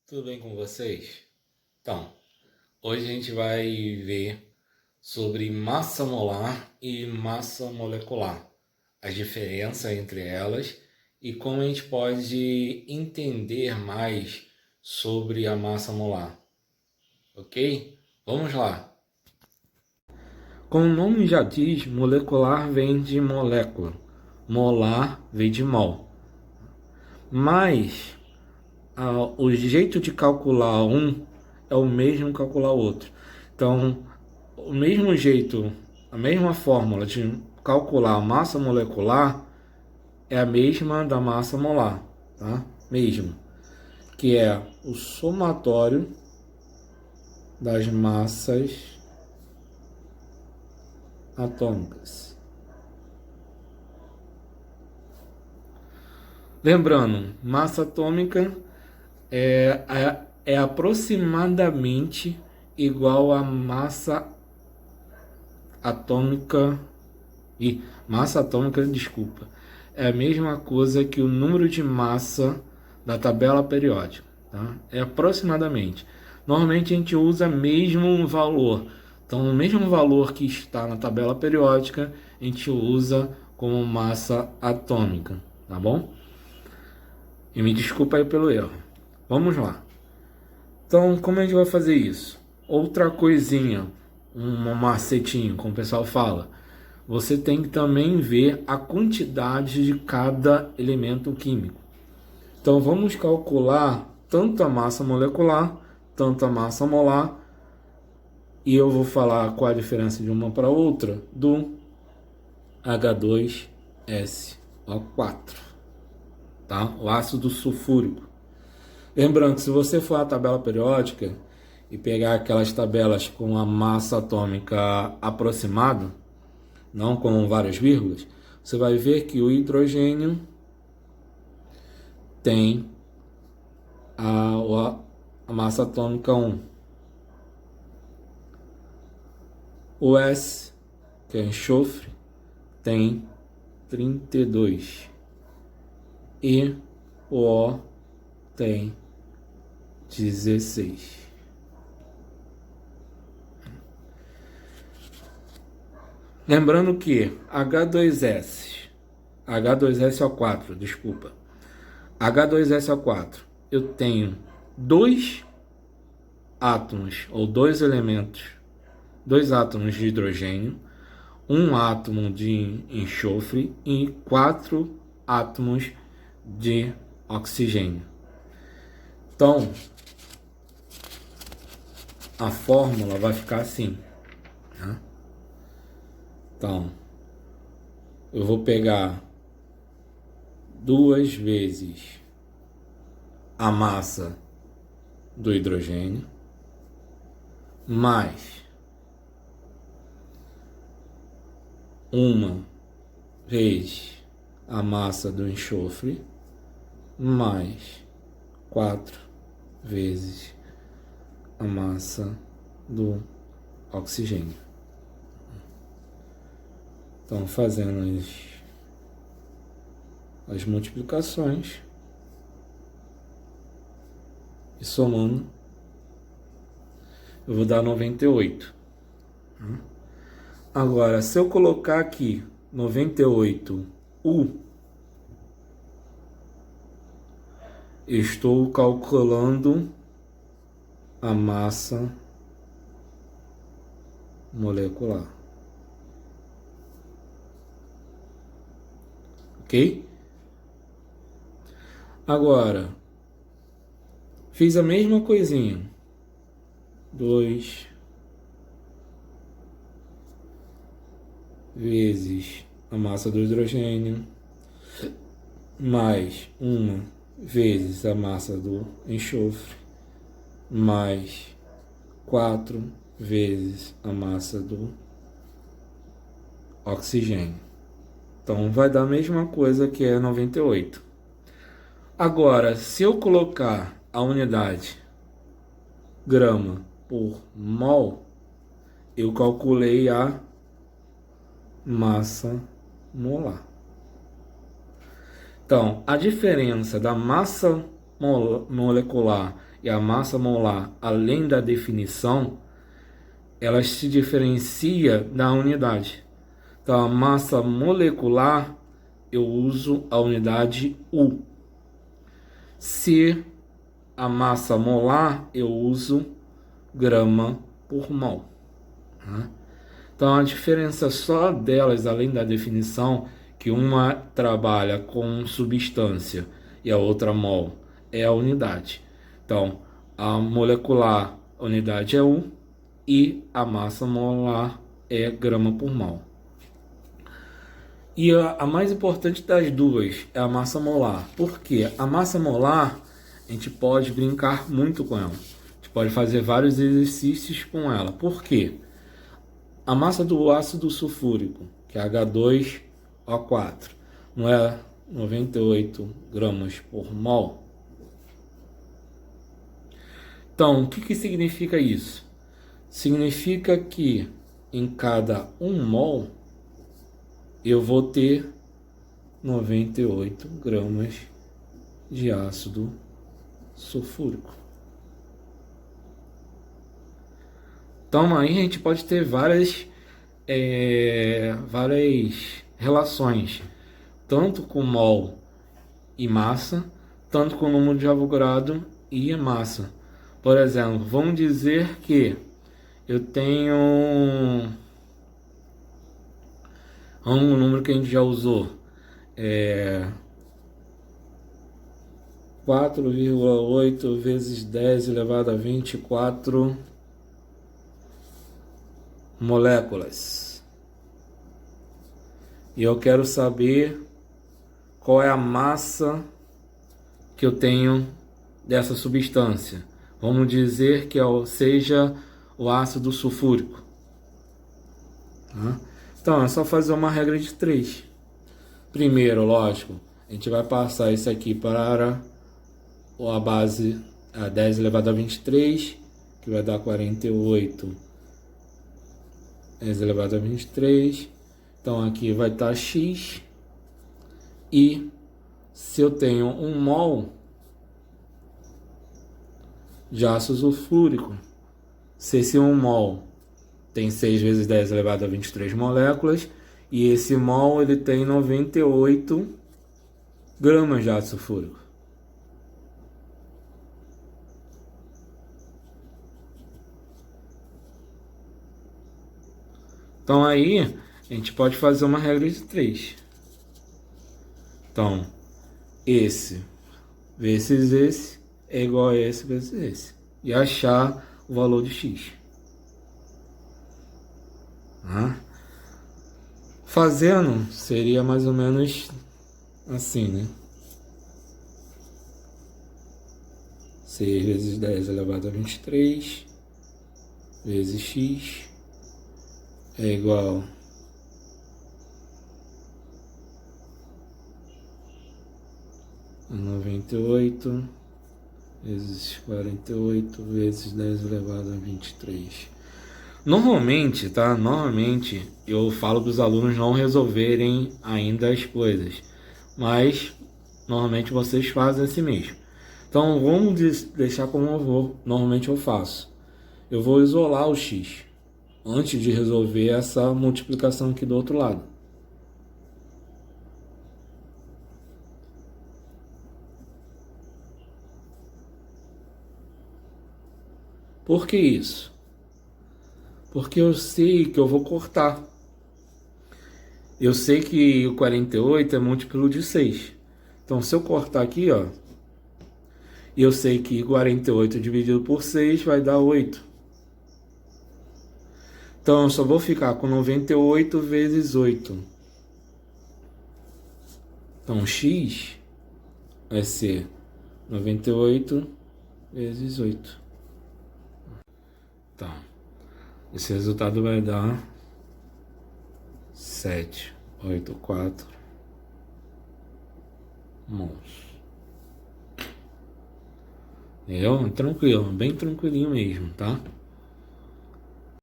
Tudo bem com vocês? Então, hoje a gente vai ver sobre massa molar e massa molecular, as diferenças entre elas e como a gente pode entender mais sobre a massa molar, ok? Vamos lá! Como o nome já diz, molecular vem de molécula, molar vem de mol. Mas o jeito de calcular um é o mesmo que calcular o outro. Então, o mesmo jeito, a mesma fórmula de calcular a massa molecular é a mesma da massa molar, tá? Mesmo, que é o somatório das massas atômicas. Lembrando, massa atômica é aproximadamente igual a massa atômica massa atômica, desculpa, é a mesma coisa que o número de massa da tabela periódica, tá? É aproximadamente. Normalmente a gente usa mesmo valor. Então, o mesmo valor que está na tabela periódica, a gente usa como massa atômica, tá bom? E me desculpa aí pelo erro. Vamos lá. Então, como a gente vai fazer isso? Outra coisinha, um macetinho, como o pessoal fala. Você tem que também ver a quantidade de cada elemento químico. Então, vamos calcular tanto a massa molecular, tanto a massa molar, e eu vou falar qual a diferença de uma para outra do H2SO4, tá? O ácido sulfúrico. Lembrando que se você for à tabela periódica e pegar aquelas tabelas com a massa atômica aproximada, não com várias vírgulas, você vai ver que o hidrogênio tem a massa atômica 1. O S, que é enxofre, tem 32. E o O tem 16. Lembrando que H2SO4, desculpa, H2SO4, eu tenho dois átomos ou dois elementos, dois átomos de hidrogênio, um átomo de enxofre e 4 átomos de oxigênio. Então, a fórmula vai ficar assim, né? Então, eu vou pegar 2 vezes a massa do hidrogênio mais uma vez a massa do enxofre mais 4 vezes a massa do oxigênio. Então, fazendo as multiplicações e somando, eu vou dar 98. Agora, se eu colocar aqui 98U, estou calculando a massa molecular. Ok? Agora, fiz a mesma coisinha. 2 vezes a massa do hidrogênio mais uma vezes a massa do enxofre mais 4 vezes a massa do oxigênio. Então, vai dar a mesma coisa que é 98. Agora, se eu colocar a unidade grama por mol, eu calculei a massa molar. Então, a diferença da massa molecular e a massa molar, além da definição, elas se diferenciam da unidade. Então, a massa molecular, eu uso a unidade U. Se a massa molar, eu uso grama por mol. Então, a diferença só delas, além da definição, que uma trabalha com substância e a outra mol, é a unidade. Então, a molecular, a unidade é U, e a massa molar é grama por mol. E a mais importante das duas é a massa molar. Por quê? A massa molar, a gente pode brincar muito com ela. A gente pode fazer vários exercícios com ela. Por quê? A massa do ácido sulfúrico, que é H2O4, não é 98 gramas por mol? Então, o que significa isso? Significa que em cada 1 mol eu vou ter 98 gramas de ácido sulfúrico. Então aí a gente pode ter várias relações, tanto com mol e massa, tanto com o número de Avogadro e massa. Por exemplo, vamos dizer que eu tenho um número que a gente já usou, 4,8 vezes 10 elevado a 24 moléculas. E eu quero saber qual é a massa que eu tenho dessa substância. Vamos dizer que seja o ácido sulfúrico. Então, é só fazer uma regra de 3. Primeiro, lógico, a gente vai passar isso aqui para a base 10 elevado a 23, que vai dar 48 10 elevado a 23. Então, aqui vai estar X. E se eu tenho 1 mol de ácido sulfúrico, se esse 1 mol tem 6 vezes 10 elevado a 23 moléculas, e esse mol ele tem 98 gramas de ácido sulfúrico. Então aí a gente pode fazer uma regra de 3. Então, esse vezes esse é igual a esse vezes esse. E achar o valor de X. Fazendo, seria mais ou menos assim, né? 6 vezes 10 elevado a 23 vezes X é igual a 98 vezes 48 vezes 10 elevado a 23. Normalmente, tá? Normalmente eu falo para os alunos não resolverem ainda as coisas, mas normalmente vocês fazem assim mesmo. Então vamos deixar como normalmente eu faço. Eu vou isolar o X antes de resolver essa multiplicação aqui do outro lado. Por que isso? Porque eu sei que eu vou cortar. Eu sei que o 48 é múltiplo de 6. Então, se eu cortar aqui, ó, e eu sei que 48 dividido por 6 vai dar 8. Então, eu só vou ficar com 98 vezes 8. Então, X vai ser 98 vezes 8. Então, esse resultado vai dar 784 mols. Entendeu? Tranquilo, bem tranquilinho mesmo, tá?